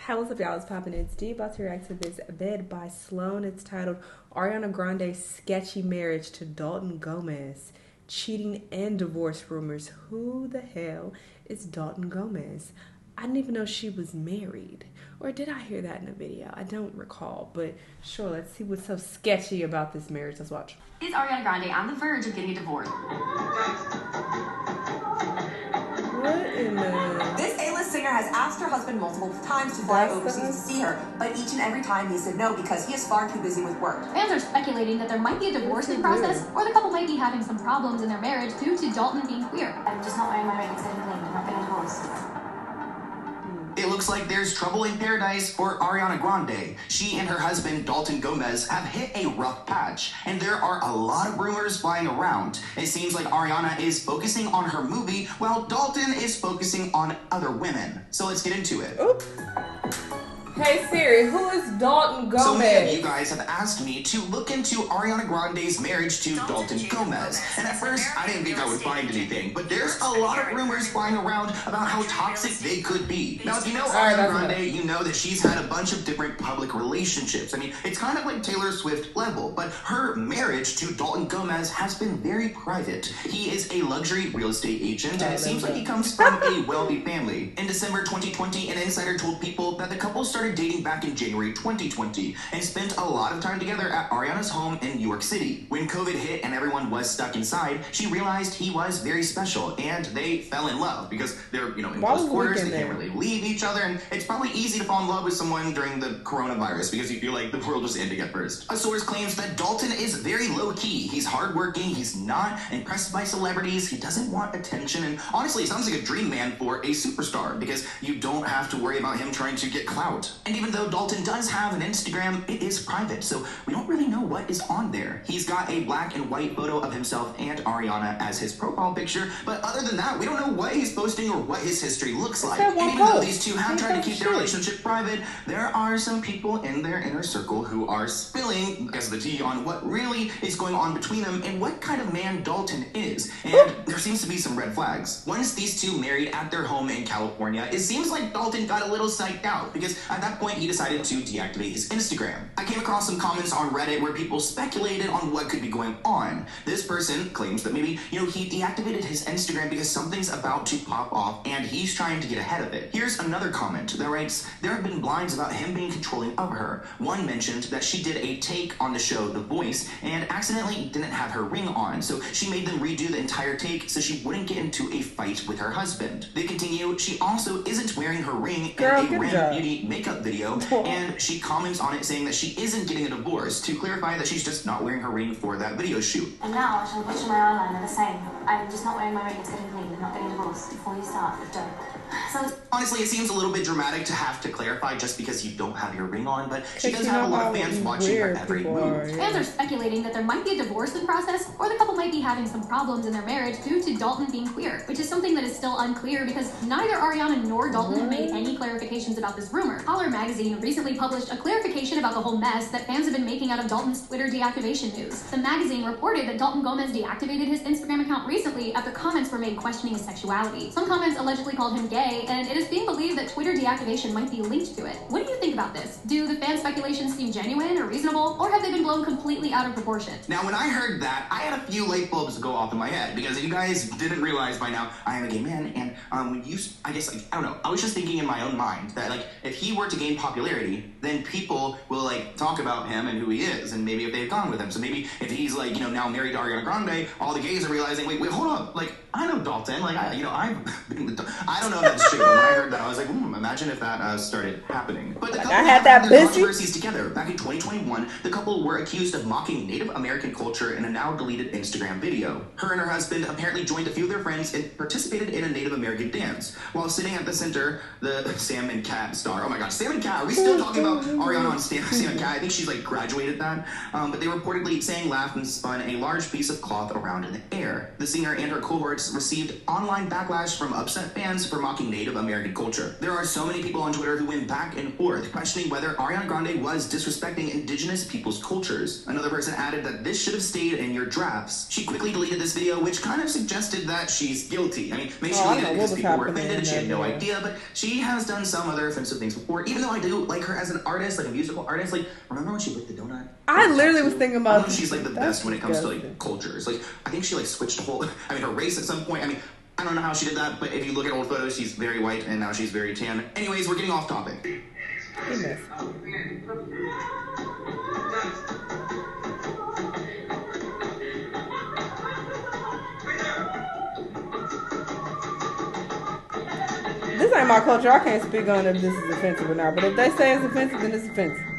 Hey, what's up, y'all? It's poppin'. It's D about to react to this Bed by Sloan. It's titled Ariana Grande's Sketchy Marriage to Dalton Gomez, Cheating and Divorce Rumors. Who the hell is Dalton Gomez? I didn't even know she was married. Or did I hear that in a video? I don't recall. But sure, let's see what's so sketchy about this marriage. Let's watch. Is Ariana Grande on the verge of getting a divorce? What in the... This A-list singer has asked her husband multiple times to fly overseas to see her, but each and every time he said no because he is far too busy with work. Fans are speculating that there might be a divorce in process, or the couple might be having some problems in their marriage due to Dalton being queer. I'm just not wearing my ring, it's getting clean. I'm not getting divorced. It looks like there's trouble in paradise for Ariana Grande. She and her husband, Dalton Gomez, have hit a rough patch, and there are a lot of rumors flying around. It seems like Ariana is focusing on her movie, while Dalton is focusing on other women. So let's get into it. Oops. Hey Siri, who is Dalton Gomez? So many of you guys have asked me to look into Ariana Grande's marriage to Dalton Gomez. And at first, I didn't think I would find anything, but there's a lot of rumors flying around about how toxic they could be. Now, if you know Ariana Grande, you know that she's had a bunch of different public relationships. I mean, it's kind of like Taylor Swift level, but her marriage to Dalton Gomez has been very private. He is a luxury real estate agent, and it seems like he comes from a wealthy family. In December 2020, an insider told people that the couple started dating back in January 2020 and spent a lot of time together at Ariana's home in New York City. When COVID hit and everyone was stuck inside, she realized he was very special, and they fell in love because they're, in close quarters, they can't really leave each other, and it's probably easy to fall in love with someone during the coronavirus because you feel like the world was ending at first. A source claims that Dalton is very low-key. He's hardworking, he's not impressed by celebrities, he doesn't want attention, and honestly, it sounds like a dream man for a superstar because you don't have to worry about him trying to get clout. And even though Dalton does have an Instagram, it is private, so we don't really know what is on there. He's got a black and white photo of himself and Ariana as his profile picture, but other than that, we don't know what he's posting or what his history looks like. And even though these two have tried to keep their relationship private, there are some people in their inner circle who are spilling, because of the tea, on what really is going on between them and what kind of man Dalton is. And there seems to be some red flags. Once these two married at their home in California, it seems like Dalton got a little psyched out, because at that point he decided to deactivate his Instagram. I came across some comments on Reddit where people speculated on what could be going on. This person claims that maybe, he deactivated his Instagram because something's about to pop off and he's trying to get ahead of it. Here's another comment that writes, there have been blinds about him being controlling of her. One mentioned that she did a take on the show The Voice and accidentally didn't have her ring on, so she made them redo the entire take so she wouldn't get into a fight with her husband. They continue, she also isn't wearing her ring in a Random Beauty makeup video, and she comments on it saying that she isn't getting a divorce, to clarify that she's just not wearing her ring for that video shoot. And now I shall put my eyeliner the same. I'm just not wearing my ring, it's getting clean. I'm not getting divorced. Before you start, don't. So honestly, it seems a little bit dramatic to have to clarify just because you don't have your ring on, but she does have a lot of fans watching her every move. Fans are speculating that there might be a divorce in process, or the couple might be having some problems in their marriage due to Dalton being queer, which is something that is still unclear because neither Ariana nor Dalton have made any clarifications about this rumor. Holler magazine recently published a clarification about the whole mess that fans have been making out of Dalton's Twitter deactivation news. The magazine reported that Dalton Gomez deactivated his Instagram account recently after comments were made questioning his sexuality. Some comments allegedly called him gay, and it is being believed that Twitter deactivation might be linked to it. What do you think about this? Do the fan speculations seem genuine or reasonable, or have they been blown completely out of proportion? Now, when I heard that, I had a few light bulbs go off in my head, because if you guys didn't realize by now, I am a gay man, and I was just thinking in my own mind that, if he were to gain popularity, then people will, talk about him and who he is, and maybe if they've gone with him. So maybe if he's, now married to Ariana Grande, all the gays are realizing, wait, hold up, I know Dalton, I don't know if that's true, but when I heard that, I was like, imagine if that started happening. But the couple had their controversies together. Back in 2021, the couple were accused of mocking Native American culture in a now deleted Instagram video. Her and her husband apparently joined a few of their friends and participated in a Native American dance. While sitting at the center, the Sam and Cat star, oh my gosh, Sam and Cat, are we still talking about Ariana on Sam and Cat? I think she's graduated that. But they reportedly sang, laughed, and spun a large piece of cloth around in the air. The singer and her cohorts received online backlash from upset fans for mocking mocking Native American culture. There are so many people on Twitter who went back and forth questioning whether Ariana Grande was disrespecting indigenous people's cultures. Another person added that this should have stayed in your drafts. She quickly deleted this video, which kind of suggested that she's guilty. I mean, maybe she deleted it because people were offended and she had no idea, but she has done some other offensive things before. Even though I do like her as an artist, like a musical artist, like, remember when she licked the donut? I literally was thinking about. I know she's like the best when it comes to like cultures. Like, I think she like switched whole. I mean, her race at some point. I mean, I don't know how she did that, but if you look at old photos, she's very white and now she's very tan. Anyways, we're getting off topic. Goodness. This ain't my culture. I can't speak on if this is offensive or not. But if they say it's offensive, then it's offensive.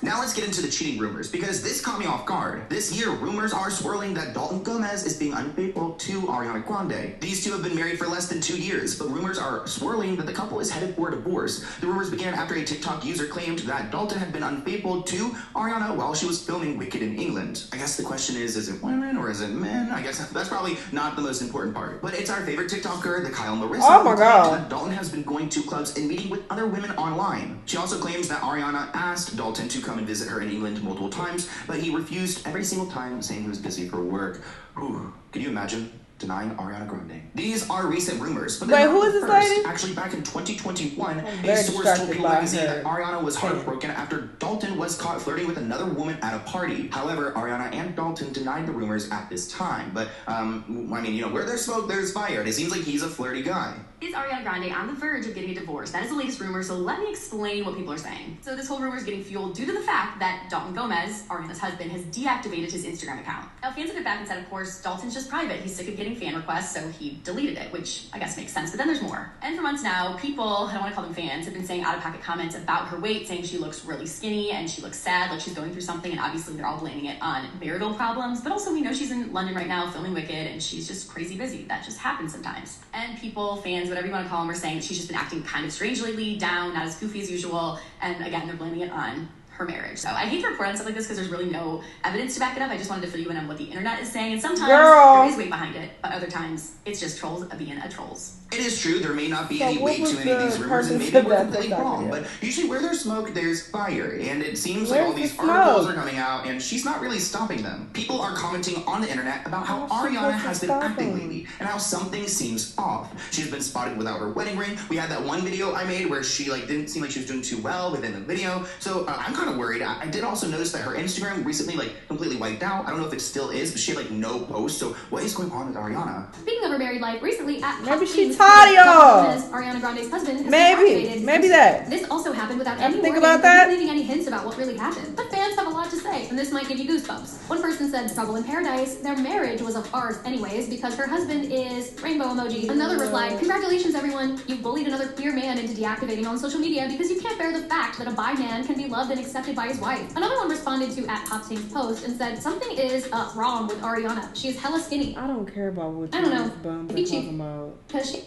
Now let's get into the cheating rumors, because this caught me off guard. This year, rumors are swirling that Dalton Gomez is being unfaithful to Ariana Grande. These two have been married for less than 2 years, but rumors are swirling that the couple is headed for a divorce. The rumors began after a TikTok user claimed that Dalton had been unfaithful to Ariana while she was filming Wicked in England. I guess the question is it women or is it men? I guess that's probably not the most important part. But it's our favorite TikToker, the Kyle Marissa, oh my God, that Dalton has been going to clubs and meeting with other women online. She also claims that Ariana asked Dalton to come and visit her in England multiple times, but he refused every single time, saying he was busy for work. Whew. Can you imagine denying Ariana Grande? These are recent rumors, but wait, who is this lady? Actually, back in 2021, a source told People Magazine that Ariana was heartbroken after Dalton was caught flirting with another woman at a party. However, Ariana and Dalton denied the rumors at this time. But I mean, you know, where there's smoke, there's fire. And it seems like he's a flirty guy. Is Ariana Grande on the verge of getting a divorce? That is the latest rumor, so let me explain what people are saying. So this whole rumor is getting fueled due to the fact that Dalton Gomez, Ariana's husband, has deactivated his Instagram account. Now, fans have been back and said, of course, Dalton's just private. He's sick of getting fan requests, so he deleted it, which I guess makes sense, but then there's more. And for months now, people, I don't want to call them fans, have been saying out-of-pocket comments about her weight, saying she looks really skinny and she looks sad, like she's going through something, and obviously they're all blaming it on marital problems, but also we know she's in London right now filming Wicked, and she's just crazy busy. That just happens sometimes. And people, fans, whatever you want to call them, are saying that she's just been acting kind of strange lately, down, not as goofy as usual, and again, they're blaming it on her marriage. So I hate to report on stuff like this because there's really no evidence to back it up. I just wanted to fill you in on what the internet is saying, and sometimes there is weight behind it, but other times it's just trolls being a trolls. It is true, there may not be any weight to any of these rumors, and maybe we're completely wrong, but usually where there's smoke, there's fire, and it seems like all these articles are coming out, and she's not really stopping them. People are commenting on the internet about how Ariana has been acting lately, and how something seems off. She's been spotted without her wedding ring. We had that one video I made where she didn't seem like she was doing too well within the video, so I'm kind of worried. I did also notice that her Instagram recently completely wiped out. I don't know if it still is, but she had no posts, so what is going on with Ariana? Speaking of her married life, recently at maybe she's tired of y'all. Ariana Grande's husband has maybe that. This also happened without any think warning, about that? leaving any hints about what really happened. But fans have a lot to say, and this might give you goosebumps. One person said, "Trouble in paradise. Their marriage was a farce anyways because her husband is rainbow emoji." Another replied, "Congratulations, everyone. You bullied another queer man into deactivating on social media because you can't bear the fact that a bi man can be loved and accepted by his wife." Another one responded to @PopTank's post and said, "Something is wrong with Ariana. She is hella skinny." I don't care about what I don't know. bums are talking about. Because she...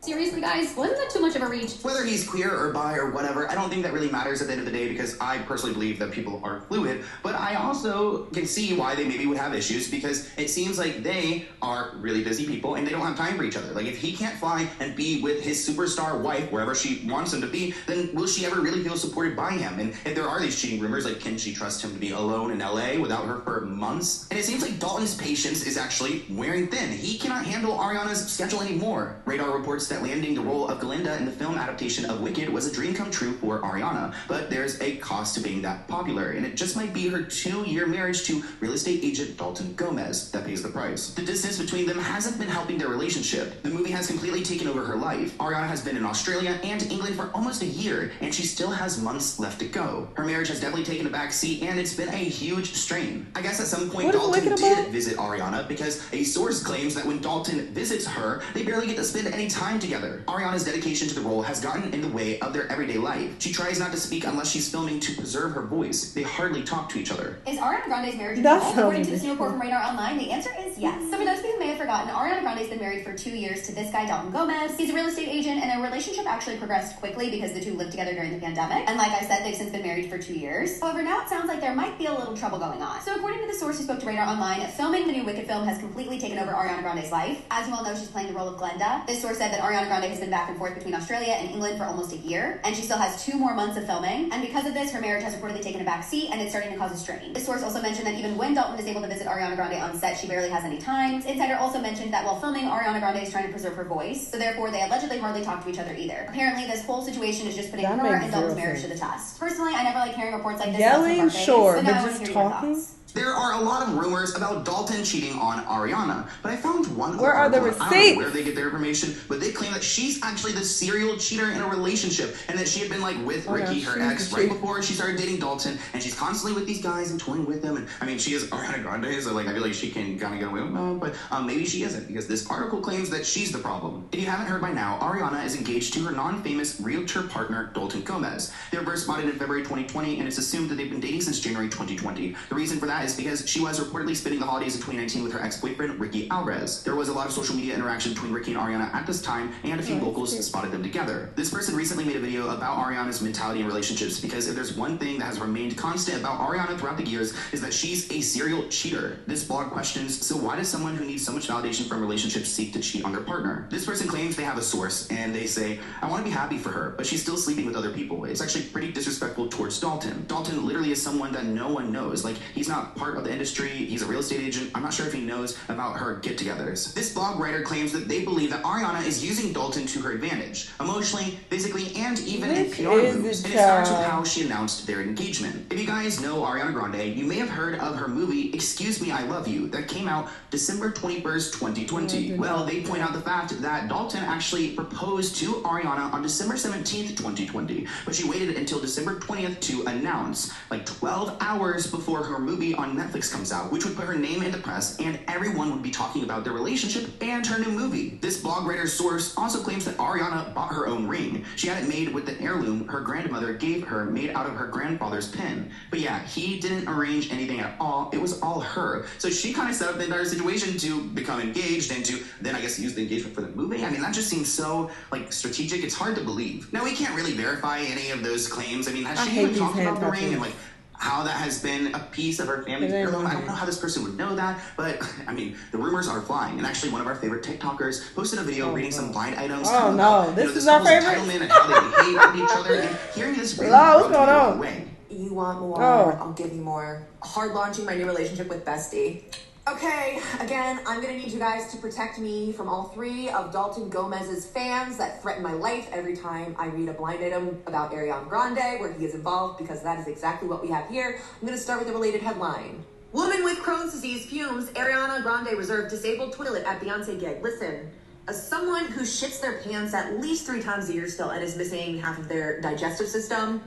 Seriously, guys, wasn't that too much of a reach? Whether he's queer or bi or whatever, I don't think that really matters at the end of the day because I personally believe that people are fluid, but I also can see why they maybe would have issues because it seems like they are really busy people and they don't have time for each other. Like, if he can't fly and be with his superstar wife wherever she wants him to be, then will she ever really feel supported by him? And if there are these cheating rumors, can she trust him to be alone in LA without her for months? And it seems like Dalton's patience is actually wearing thin. He cannot handle Ariana's schedule anymore. Radar reports that landing the role of Glinda in the film adaptation of Wicked was a dream come true for Ariana, but there's a cost to being that popular, and it just might be her 2-year marriage to real estate agent Dalton Gomez that pays the price. The distance between them hasn't been helping their relationship. The movie has completely taken over her life. Ariana has been in Australia and England for almost a year, and she still has months left to go. Her marriage has definitely taken a back seat, and it's been a huge strain. I guess at some point Dalton did visit Ariana because a source claims that when Dalton visits her, they barely get to spend any time time together. Ariana's dedication to the role has gotten in the way of their everyday life. She tries not to speak unless she's filming to preserve her voice. They hardly talk to each other. Is Ariana Grande's marriage That's according to this new report from Radar Online? The answer is yes. So for those of you who may have forgotten, Ariana Grande's been married for 2 years to this guy, Dalton Gomez. He's a real estate agent, and their relationship actually progressed quickly because the two lived together during the pandemic. And like I said, they've since been married for 2 years. However, now it sounds like there might be a little trouble going on. So according to the source who spoke to Radar Online, filming the new Wicked film has completely taken over Ariana Grande's life. As you all know, she's playing the role of Glenda. This source said that Ariana Grande has been back and forth between Australia and England for almost a year, and she still has 2 more months of filming. And because of this, her marriage has reportedly taken a back seat, and it's starting to cause a strain. This source also mentioned that even when Dalton is able to visit Ariana Grande on set, she barely has any time. Insider also mentioned that while filming, Ariana Grande is trying to preserve her voice, so therefore they allegedly hardly talk to each other either. Apparently, this whole situation is just putting her and Dalton's marriage to the test. Personally, I never like hearing reports like this. Yelling, sure, but now just talking. There are a lot of rumors about Dalton cheating on Ariana, but I found one. Where are the receipts? I don't know where they get their information, but they claim that she's actually the serial cheater in a relationship, and that she had been like with Ricky, her ex, right before she started dating Dalton, and she's constantly with these guys and toying with them. And I mean, she is Ariana Grande, so like I feel like she can kind of get away with them, but maybe she isn't, because this article claims that she's the problem. If you haven't heard by now, Ariana is engaged to her non-famous realtor partner Dalton Gomez. They were first spotted in February 2020, and it's assumed that they've been dating since January 2020. The reason for that is because she was reportedly spending the holidays in 2019 with her ex-boyfriend, Ricky Alvarez. There was a lot of social media interaction between Ricky and Ariana at this time, and a few locals spotted them together. This person recently made a video about Ariana's mentality in relationships, because if there's one thing that has remained constant about Ariana throughout the years, is that she's a serial cheater. This blog questions, so why does someone who needs so much validation from relationships seek to cheat on their partner? This person claims they have a source, and they say, I want to be happy for her, but she's still sleeping with other people. It's actually pretty disrespectful towards Dalton. Dalton literally is someone that no one knows. Like, he's not part of the industry. He's a real estate agent. I'm not sure if he knows about her get-togethers. This blog writer claims that they believe that Ariana is using Dalton to her advantage, emotionally, physically, and even in PR moves. And it starts with how she announced their engagement. If you guys know Ariana Grande, you may have heard of her movie, Excuse Me, I Love You, that came out December 21st, 2020. Well, they point out the fact that Dalton actually proposed to Ariana on December 17th, 2020, but she waited until December 20th to announce, like 12 hours before her movie on Netflix comes out, which would put her name in the press, and everyone would be talking about their relationship and her new movie. This blog writer's source also claims that Ariana bought her own ring. She had it made with the heirloom her grandmother gave her, made out of her grandfather's pen. But yeah, he didn't arrange anything at all. It was all her. So she kind of set up the entire situation to become engaged and to then, I guess, use the engagement for the movie. I mean, that just seems so, like, strategic. It's hard to believe. Now, we can't really verify any of those claims. I mean, has she even talked about the ring and, like, how that has been a piece of her family heirloom? I don't know how this person would know that, but I mean, the rumors are flying. And actually, one of our favorite TikTokers posted a video reading some blind items. Oh no, this is our favorite. Entitlement and how they behave with each other. And hearing this really what's going on? You want more? I'll give you more. Hard launching my new relationship with Bestie. Okay, again, I'm gonna need you guys to protect me from all 3 of Dalton Gomez's fans that threaten my life every time I read a blind item about Ariana Grande where he is involved, because that is exactly what we have here. I'm gonna start with a related headline. Woman with Crohn's disease fumes, Ariana Grande reserved disabled toilet at Beyonce gig. Listen, as someone who shits their pants at least 3 times a year still and is missing half of their digestive system,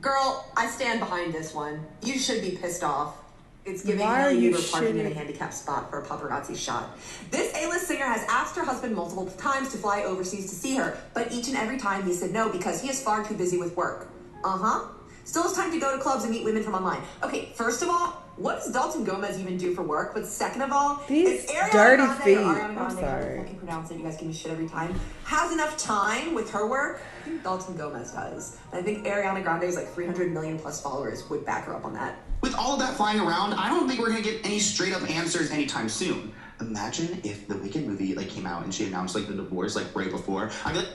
girl, I stand behind this one. You should be pissed off. It's giving Hailey Bieber parking in a handicapped spot for a paparazzi shot. This A-list singer has asked her husband multiple times to fly overseas to see her, but each and every time he said no because he is far too busy with work. Still has time to go to clubs and meet women from online. Okay, first of all, what does Dalton Gomez even do for work? But second of all, these if dirty Grande feet. I'm sorry. I can pronounce it. You guys give me shit every time. Has enough time with her work? I think Dalton Gomez does. And I think Ariana Grande's like 300 million plus followers would back her up on that. With all of that flying around, I don't think we're gonna get any straight up answers anytime soon. Imagine if the Wicked movie came out and she announced the divorce right before. I'd be like,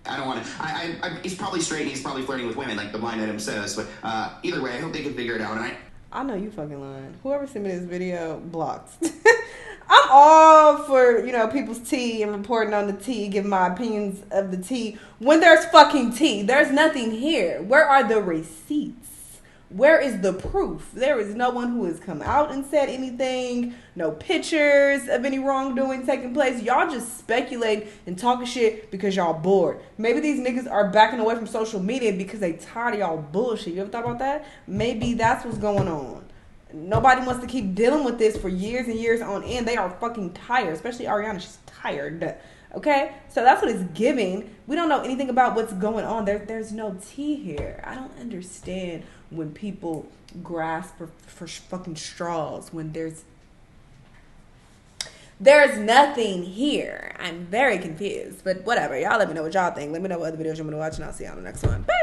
I don't want to. He's probably straight and he's probably flirting with women, like the blind item says. But either way, I hope they can figure it out. And I know you fucking lying. Whoever sent me this video, blocked. I'm all for, people's tea and reporting on the tea, giving my opinions of the tea. When there's fucking tea, there's nothing here. Where are the receipts? Where is the proof? There is no one who has come out and said anything. No pictures of any wrongdoing taking place. Y'all just speculate and talking shit because y'all bored. Maybe these niggas are backing away from social media because they tired of y'all bullshit. You ever thought about that? Maybe that's what's going on. nobody wants to keep dealing with this for years and years on end. They are fucking tired, especially Ariana. She's tired. Okay, so that's what it's giving. We don't know anything about what's going on. There's no tea here. I don't understand when people grasp for fucking straws when there's nothing here. I'm very confused, but whatever. Y'all let me know what y'all think. Let me know what other videos you want me to watch, and I'll see you on the next one. Bye.